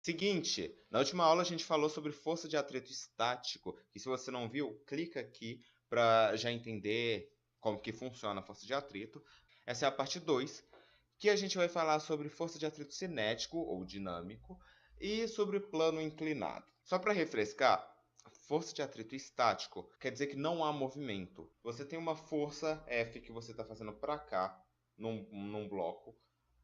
Seguinte, na última aula a gente falou sobre força de atrito estático, e se você não viu, clica aqui para já entender como que funciona a força de atrito. Essa é a parte 2, que a gente vai falar sobre força de atrito cinético ou dinâmico e sobre plano inclinado. Só para refrescar, força de atrito estático quer dizer que não há movimento. Você tem uma força F que você está fazendo para cá, num bloco,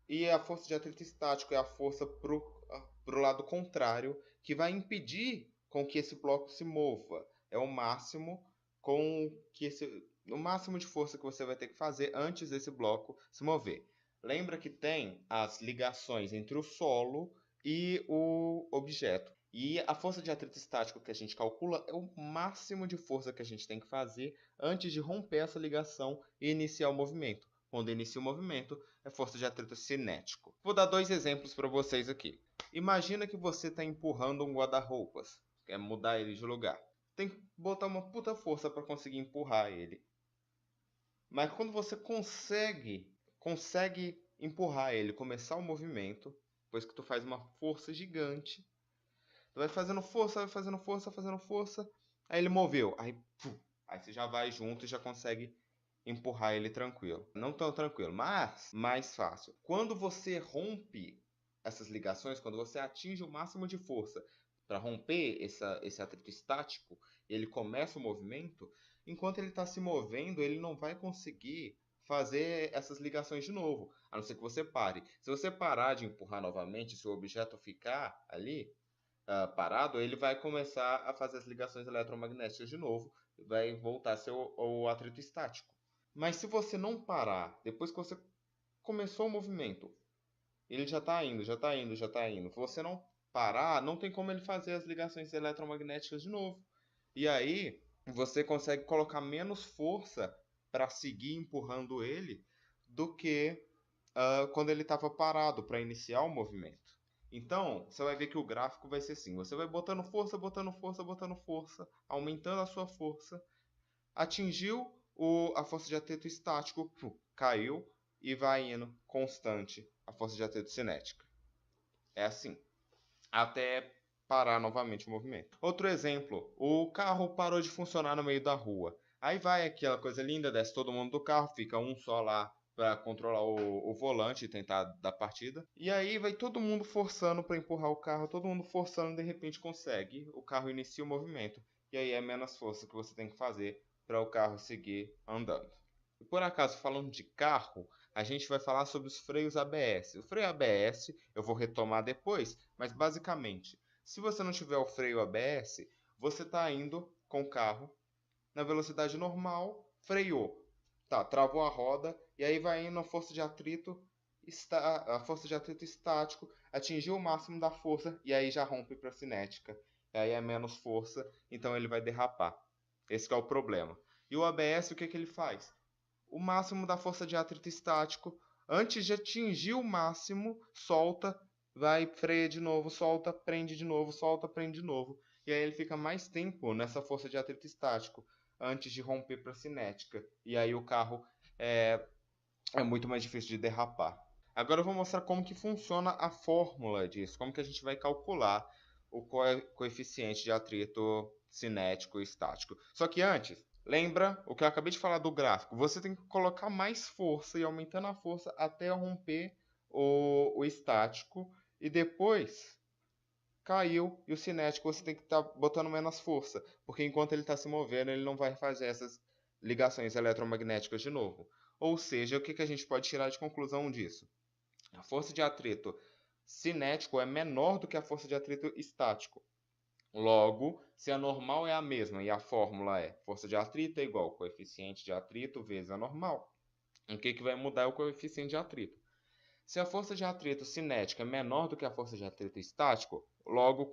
e a força de atrito estático é a força para o lado contrário, que vai impedir com que esse bloco se mova. É o máximo o máximo de força que você vai ter que fazer antes desse bloco se mover. Lembra que tem as ligações entre o solo e o objeto. E a força de atrito estático que a gente calcula é o máximo de força que a gente tem que fazer antes de romper essa ligação e iniciar o movimento. Quando inicia o movimento, é força de atrito cinético. Vou dar dois exemplos para vocês aqui. Imagina que você está empurrando um guarda-roupas, quer mudar ele de lugar. Tem que botar uma puta força para conseguir empurrar ele. Mas quando você consegue empurrar ele, começar o movimento, depois que tu faz uma força gigante, tu vai fazendo força, fazendo força, aí ele moveu, aí você já vai junto e já consegue empurrar ele tranquilo. Não tão tranquilo, mas mais fácil. Quando você rompe essas ligações, quando você atinge o máximo de força para romper esse atrito estático, ele começa o movimento, enquanto ele está se movendo, ele não vai conseguir fazer essas ligações de novo, a não ser que você pare. Se você parar de empurrar novamente, se o objeto ficar ali parado, ele vai começar a fazer as ligações eletromagnéticas de novo, vai voltar a ser o atrito estático. Mas se você não parar, depois que você começou o movimento, ele já está indo, já está indo, já está indo. Se você não parar, não tem como ele fazer as ligações eletromagnéticas de novo. E aí você consegue colocar menos força para seguir empurrando ele do que quando ele estava parado para iniciar o movimento. Então, você vai ver que o gráfico vai ser assim: você vai botando força, botando força, botando força, aumentando a sua força, atingiu a força de atrito estático, caiu e vai indo constante a força de atrito cinética. É assim, até parar novamente o movimento. Outro exemplo, o carro parou de funcionar no meio da rua. Aí vai aquela coisa linda, desce todo mundo do carro, fica um só lá para controlar o volante e tentar dar partida. E aí vai todo mundo forçando para empurrar o carro, todo mundo forçando, de repente consegue. O carro inicia o movimento. E aí é menos força que você tem que fazer para o carro seguir andando. E por acaso, falando de carro, a gente vai falar sobre os freios ABS. O freio ABS eu vou retomar depois, mas basicamente, se você não tiver o freio ABS, você está indo com o carro na velocidade normal, freou, tá, travou a roda e aí vai indo a força de atrito, a força de atrito estático, atingiu o máximo da força e aí já rompe para a cinética. E aí é menos força, então ele vai derrapar. Esse é o problema. E o ABS, o que ele faz? O máximo da força de atrito estático, antes de atingir o máximo, solta, vai, freia de novo, solta, prende de novo, solta, prende de novo. E aí ele fica mais tempo nessa força de atrito estático, antes de romper para a cinética. E aí o carro é muito mais difícil de derrapar. Agora eu vou mostrar como que funciona a fórmula disso, como que a gente vai calcular o coeficiente de atrito cinético e estático. Só que antes, lembra o que eu acabei de falar do gráfico? Você tem que colocar mais força e aumentando a força até romper o estático e depois caiu e o cinético você tem que estar botando menos força, porque enquanto ele está se movendo ele não vai fazer essas ligações eletromagnéticas de novo. Ou seja, o que a gente pode tirar de conclusão disso? A força de atrito cinético é menor do que a força de atrito estático. Logo, se a normal é a mesma e a fórmula é força de atrito é igual ao coeficiente de atrito vezes a normal, o que vai mudar é o coeficiente de atrito. Se a força de atrito cinética é menor do que a força de atrito estático, logo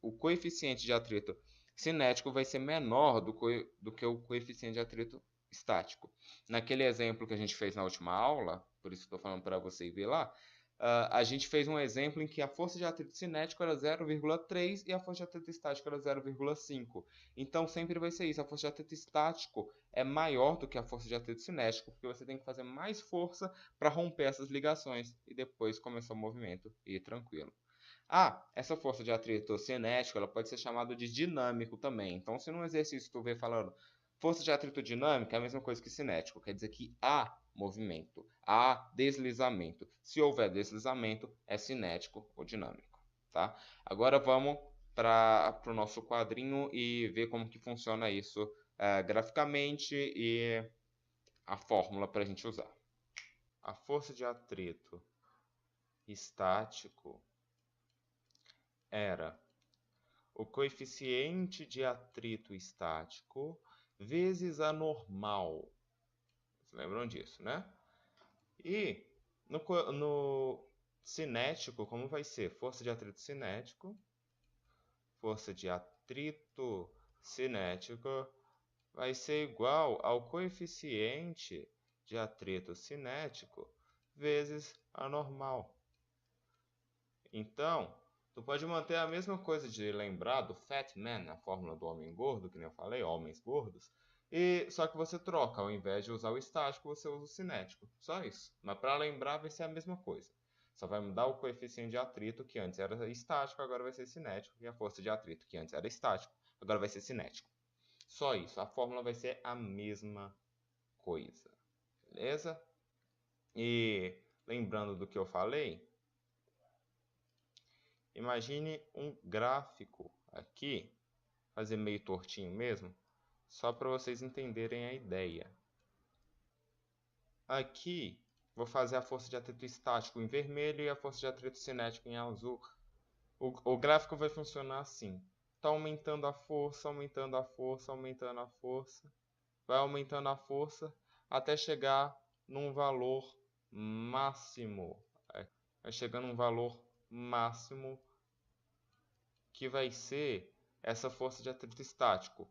o coeficiente de atrito cinético vai ser menor do que o coeficiente de atrito estático. Naquele exemplo que a gente fez na última aula, por isso que estou falando para você ver lá, a gente fez um exemplo em que a força de atrito cinético era 0,3 e a força de atrito estático era 0,5. Então sempre vai ser isso, a força de atrito estático é maior do que a força de atrito cinético, porque você tem que fazer mais força para romper essas ligações e depois começar o movimento e ir tranquilo. Essa força de atrito cinético, ela pode ser chamada de dinâmico também. Então, se num exercício tu vê falando força de atrito dinâmica, é a mesma coisa que cinético. Quer dizer que há movimento, há deslizamento. Se houver deslizamento, é cinético ou dinâmico, tá? Agora vamos para o nosso quadrinho e ver como que funciona isso graficamente e a fórmula para a gente usar. A força de atrito estático era o coeficiente de atrito estático vezes a normal. Vocês lembram disso, né? E no cinético, como vai ser? Força de atrito cinético. Força de atrito cinético vai ser igual ao coeficiente de atrito cinético vezes a normal. Então, tu pode manter a mesma coisa de lembrar do Fat Man, a fórmula do homem gordo, que nem eu falei, homens gordos, só que você troca, ao invés de usar o estático, você usa o cinético. Só isso. Mas para lembrar vai ser a mesma coisa. Só vai mudar o coeficiente de atrito, que antes era estático, agora vai ser cinético, e a força de atrito, que antes era estático, agora vai ser cinético. Só isso. A fórmula vai ser a mesma coisa. Beleza? E lembrando do que eu falei, imagine um gráfico aqui, fazer meio tortinho mesmo, só para vocês entenderem a ideia. Aqui, vou fazer a força de atrito estático em vermelho e a força de atrito cinético em azul. O gráfico vai funcionar assim. Está aumentando a força, aumentando a força, aumentando a força. Vai aumentando a força até chegar num valor máximo. Vai chegando num valor máximo que vai ser essa força de atrito estático.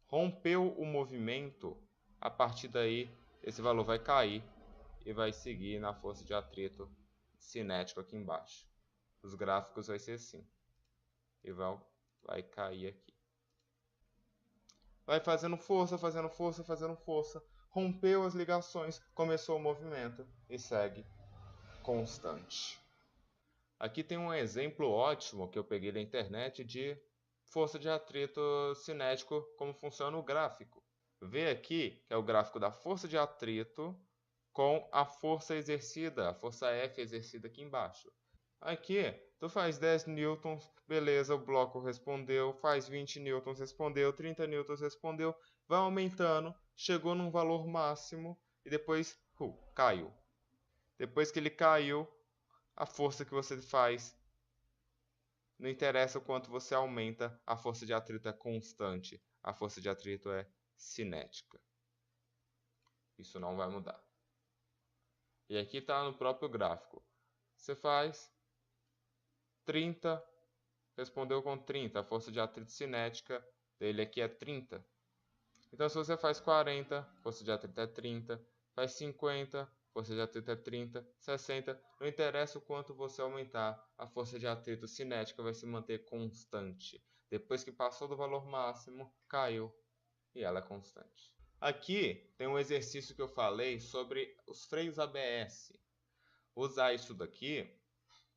Rompeu o movimento, a partir daí esse valor vai cair e vai seguir na força de atrito cinético aqui embaixo. Os gráficos vai ser assim. E vai cair aqui. Vai fazendo força, fazendo força, fazendo força. Rompeu as ligações, começou o movimento e segue constante. Aqui tem um exemplo ótimo que eu peguei da internet de força de atrito cinético, como funciona o gráfico. Vê aqui que é o gráfico da força de atrito com a força exercida, a força F exercida aqui embaixo. Aqui, tu faz 10 newtons, beleza, o bloco respondeu, faz 20 newtons, respondeu, 30 newtons, respondeu, vai aumentando, chegou num valor máximo e depois caiu. Depois que ele caiu, a força que você faz, não interessa o quanto você aumenta, a força de atrito é constante. A força de atrito é cinética. Isso não vai mudar. E aqui está no próprio gráfico. Você faz 30, respondeu com 30. A força de atrito cinética dele aqui é 30. Então, se você faz 40, a força de atrito é 30. Faz 50, força de atrito é 30, 60, não interessa o quanto você aumentar, a força de atrito cinética vai se manter constante. Depois que passou do valor máximo, caiu e ela é constante. Aqui tem um exercício que eu falei sobre os freios ABS. Usar isso daqui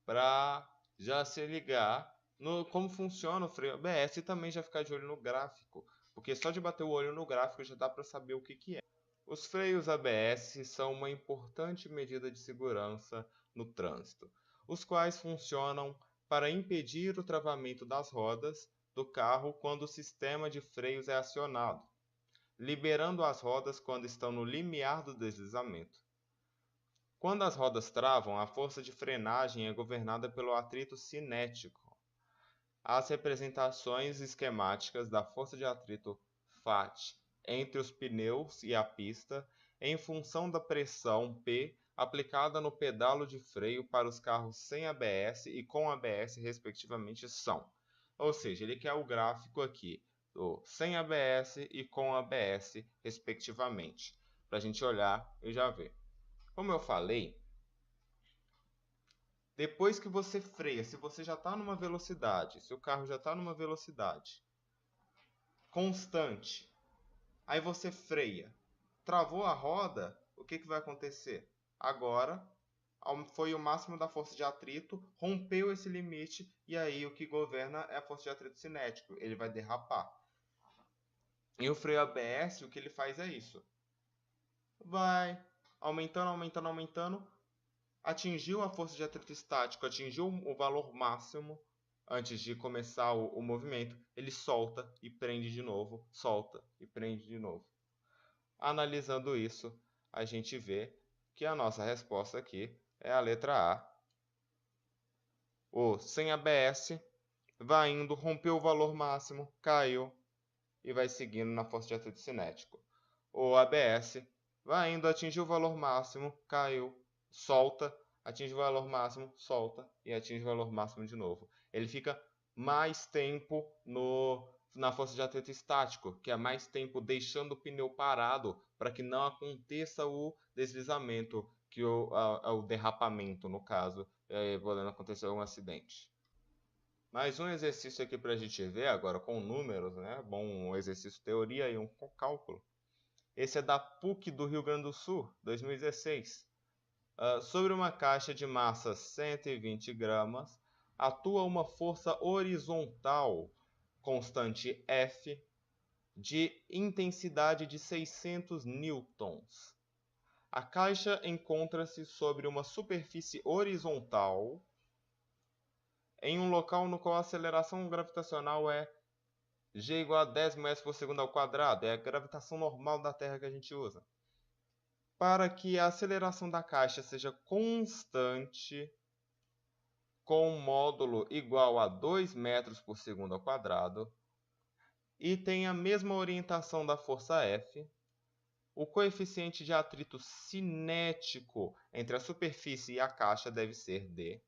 para já se ligar no como funciona o freio ABS e também já ficar de olho no gráfico, porque só de bater o olho no gráfico já dá para saber o que é. Os freios ABS são uma importante medida de segurança no trânsito, os quais funcionam para impedir o travamento das rodas do carro quando o sistema de freios é acionado, liberando as rodas quando estão no limiar do deslizamento. Quando as rodas travam, a força de frenagem é governada pelo atrito cinético. As representações esquemáticas da força de atrito FAT entre os pneus e a pista, em função da pressão P aplicada no pedalo de freio para os carros sem ABS e com ABS, respectivamente, são. Ou seja, ele quer o gráfico aqui do sem ABS e com ABS, respectivamente, para a gente olhar e já ver. Como eu falei, depois que você freia, se você já está numa velocidade, se o carro já está numa velocidade constante, aí você freia, travou a roda, o que vai acontecer? Agora, foi o máximo da força de atrito, rompeu esse limite, e aí o que governa é a força de atrito cinético, ele vai derrapar. E o freio ABS, o que ele faz é isso. Vai aumentando, aumentando, aumentando, atingiu a força de atrito estático, atingiu o valor máximo antes de começar o movimento, ele solta e prende de novo, solta e prende de novo. Analisando isso, a gente vê que a nossa resposta aqui é a letra A. O sem ABS vai indo, rompeu o valor máximo, caiu e vai seguindo na força de atrito cinético. O ABS vai indo, atingiu o valor máximo, caiu, solta, atinge o valor máximo, solta e atinge o valor máximo de novo. Ele fica mais tempo na força de atrito estático, que é mais tempo deixando o pneu parado para que não aconteça o deslizamento, que o derrapamento, no caso, podendo acontecer um acidente. Mais um exercício aqui para a gente ver agora com números, né? Bom, um exercício teoria e um com cálculo. Esse é da PUC do Rio Grande do Sul, 2016. Sobre uma caixa de massa 120 gramas, atua uma força horizontal constante F de intensidade de 600 newtons. A caixa encontra-se sobre uma superfície horizontal em um local no qual a aceleração gravitacional é G igual a 10 metros por segundo ao quadrado. É a gravitação normal da Terra que a gente usa. Para que a aceleração da caixa seja constante, com um módulo igual a 2 metros por segundo ao quadrado, e tem a mesma orientação da força F, o coeficiente de atrito cinético entre a superfície e a caixa deve ser D.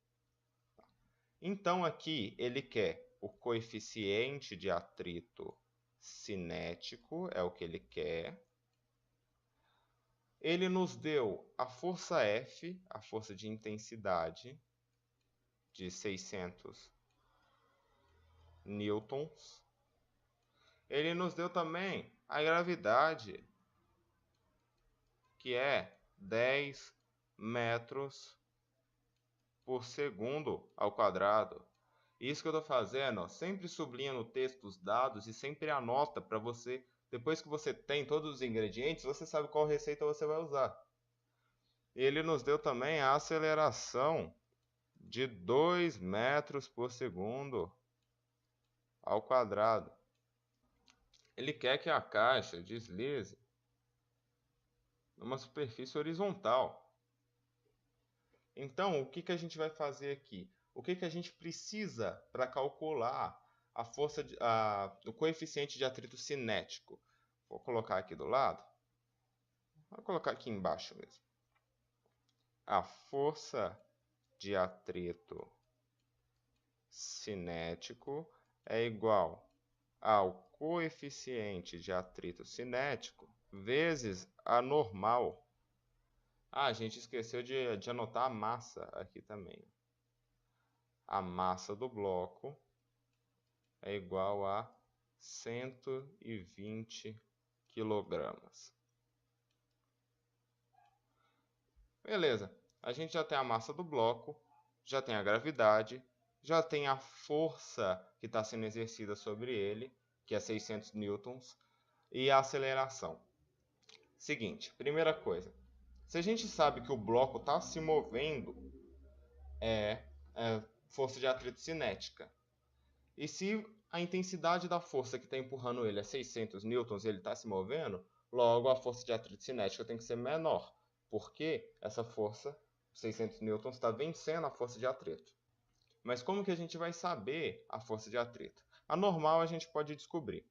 Então aqui ele quer o coeficiente de atrito cinético, é o que ele quer. Ele nos deu a força F, a força de intensidade, de 600 newtons. Ele nos deu também a gravidade, que é 10 metros por segundo ao quadrado. Isso que eu estou fazendo, ó, sempre sublinha no texto os dados e sempre anota para você, depois que você tem todos os ingredientes, você sabe qual receita você vai usar. Ele nos deu também a aceleração de 2 metros por segundo ao quadrado. Ele quer que a caixa deslize numa superfície horizontal. Então, o que a gente vai fazer aqui? O que a gente precisa para calcular a força o coeficiente de atrito cinético? Vou colocar aqui do lado. Vou colocar aqui embaixo mesmo. A força de atrito cinético é igual ao coeficiente de atrito cinético vezes a normal. A gente esqueceu de anotar a massa aqui também. A massa do bloco é igual a 120 quilogramas. Beleza, a gente já tem a massa do bloco, já tem a gravidade, já tem a força que está sendo exercida sobre ele, que é 600 newtons, e a aceleração. Seguinte, primeira coisa, se a gente sabe que o bloco está se movendo, é força de atrito cinética. E se a intensidade da força que está empurrando ele é 600 newtons e ele está se movendo, logo a força de atrito cinética tem que ser menor, porque essa força, 600 newtons, está vencendo a força de atrito. Mas como que a gente vai saber a força de atrito? A normal a gente pode descobrir.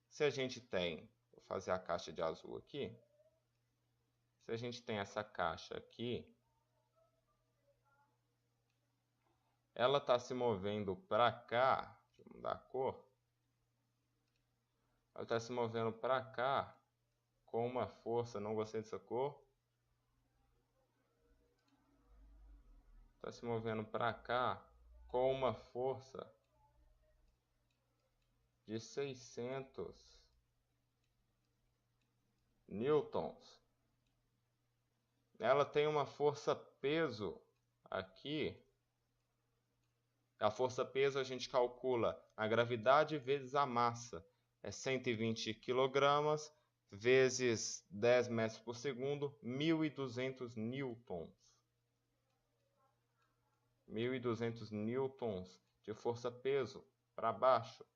Se a gente tem, vou fazer a caixa de azul aqui, se a gente tem essa caixa aqui, ela está se movendo para cá, deixa eu mudar a cor, ela está se movendo para cá com uma força, não gostei dessa cor, está se movendo para cá com uma força de 600 newtons. ela tem uma força-peso aqui. A força-peso a gente calcula a gravidade vezes a massa. É 120 kg vezes 10 metros por segundo, 1.200 newtons. 1.200 newtons de força-peso para baixo.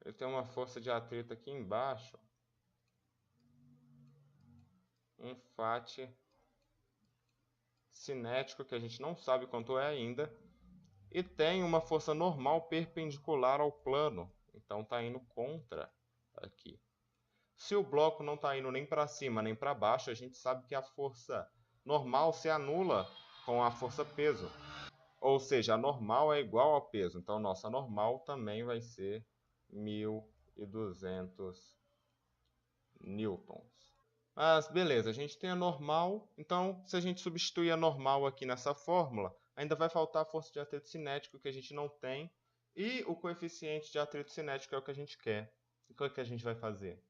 Ele tem uma força de atrito aqui embaixo. Um Fat cinético que a gente não sabe quanto é ainda. E tem uma força normal perpendicular ao plano. Então está indo contra aqui. Se o bloco não está indo nem para cima nem para baixo, a gente sabe que a força normal se anula com a força peso. Ou seja, a normal é igual ao peso. Então, nossa normal também vai ser 1.200 newtons. Mas beleza, a gente tem a normal. Então, se a gente substituir a normal aqui nessa fórmula, ainda vai faltar a força de atrito cinético que a gente não tem. E o coeficiente de atrito cinético é o que a gente quer. O que é que a gente vai fazer?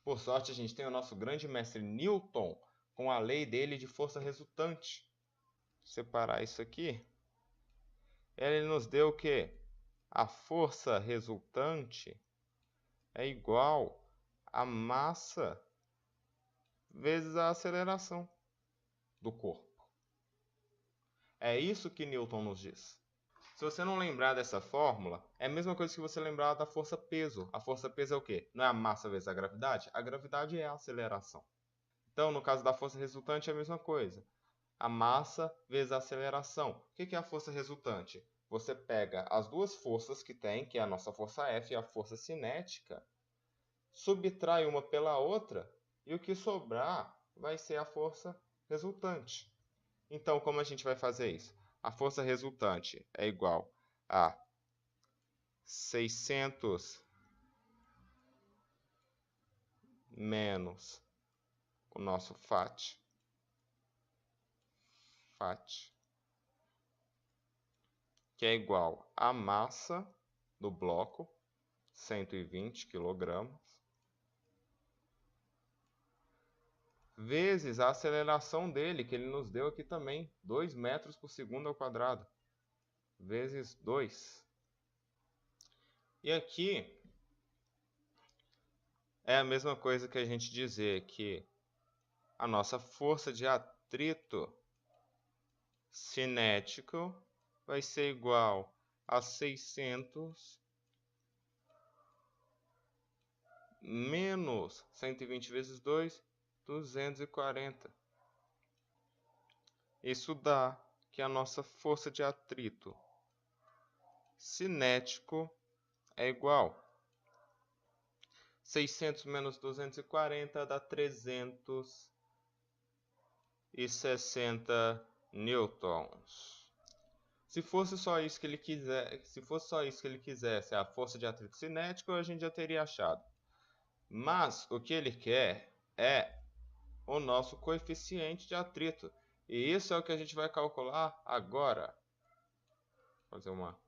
Por sorte, a gente tem o nosso grande mestre Newton com a lei dele de força resultante. Vou separar isso aqui. Ele nos deu o quê? A força resultante é igual a massa vezes a aceleração do corpo. É isso que Newton nos diz. Se você não lembrar dessa fórmula, é a mesma coisa que você lembrar da força-peso. A força-peso é o quê? Não é a massa vezes a gravidade? A gravidade é a aceleração. Então, no caso da força resultante, é a mesma coisa. A massa vezes a aceleração. O que é a força resultante? Você pega as duas forças que tem, que é a nossa força F e a força cinética, subtrai uma pela outra, e o que sobrar vai ser a força resultante. Então, como a gente vai fazer isso? A força resultante é igual a 600 menos o nosso Fat, que é igual à massa do bloco, 120 kg, vezes a aceleração dele, que ele nos deu aqui também, 2 metros por segundo ao quadrado, vezes 2. E aqui é a mesma coisa que a gente dizer que a nossa força de atrito cinético vai ser igual a 600 menos 120 vezes 2, 240. Isso dá que a nossa força de atrito cinético é igual 600 menos 240 dá 360 newtons. Se fosse só isso que ele quisesse, a força de atrito cinético, a gente já teria achado. Mas o que ele quer é o nosso coeficiente de atrito. E isso é o que a gente vai calcular agora. Vou fazer uma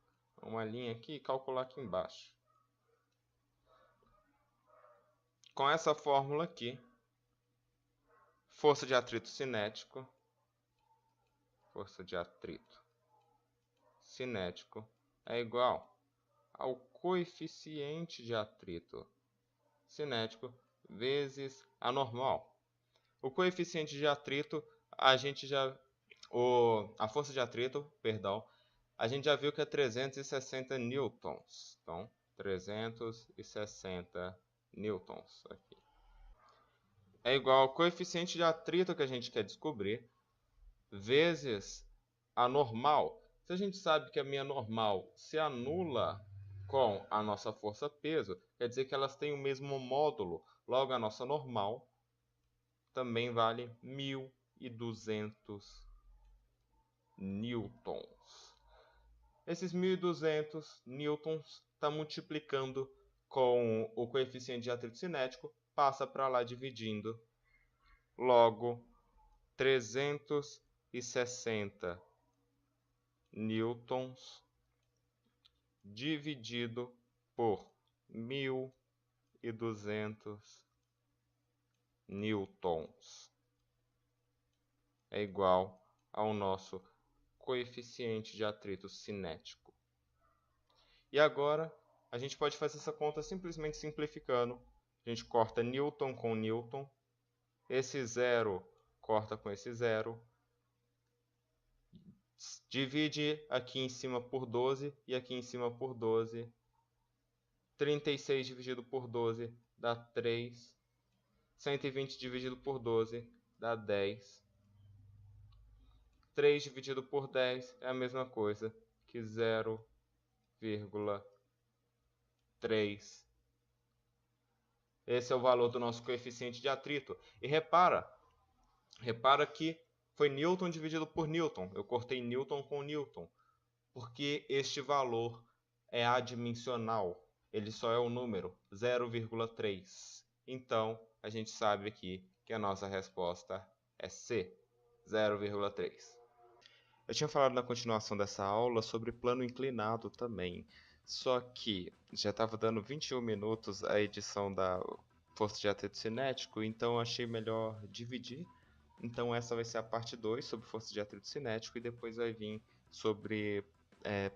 linha aqui e calcular aqui embaixo. Com essa fórmula aqui, força de atrito cinético é igual ao coeficiente de atrito cinético vezes a normal. O coeficiente de atrito, a força de atrito, perdão, a gente já viu que é 360 newtons. Então, 360 newtons aqui. É igual ao coeficiente de atrito que a gente quer descobrir, vezes a normal. Se a gente sabe que a minha normal se anula com a nossa força-peso, quer dizer que elas têm o mesmo módulo. Logo, a nossa normal também vale 1.200 newtons. Esses 1.200 newtons está multiplicando com o coeficiente de atrito cinético, passa para lá dividindo. Logo, 360 newtons dividido por 1.200 newtons é igual ao nosso coeficiente de atrito cinético. E agora, a gente pode fazer essa conta simplesmente simplificando. A gente corta Newton com Newton. Esse zero corta com esse zero. Divide aqui em cima por 12 e aqui em cima por 12. 36 dividido por 12 dá 3. 120 dividido por 12 dá 10. 3 dividido por 10 é a mesma coisa que 0,3. Esse é o valor do nosso coeficiente de atrito. E repara que foi Newton dividido por Newton. Eu cortei Newton com Newton, porque este valor é adimensional. Ele só é o número 0,3. Então, a gente sabe aqui que a nossa resposta é C, 0,3. Eu tinha falado na continuação dessa aula sobre plano inclinado também. Só que já estava dando 21 minutos a edição da força de atrito cinético, então achei melhor dividir. Então essa vai ser a parte 2 sobre força de atrito cinético e depois vai vir sobre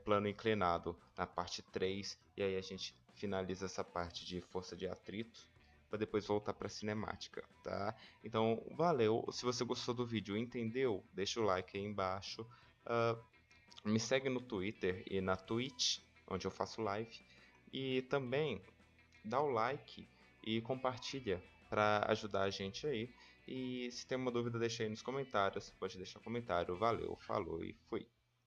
plano inclinado na parte 3. E aí a gente finaliza essa parte de força de atrito para depois voltar para a cinemática, tá? Então valeu, se você gostou do vídeo e entendeu, deixa o like aí embaixo. Me segue no Twitter e na Twitch, onde eu faço live. E também dá o like e compartilha para ajudar a gente aí. E se tem uma dúvida, deixa aí nos comentários. Pode deixar comentário. Valeu, falou e fui.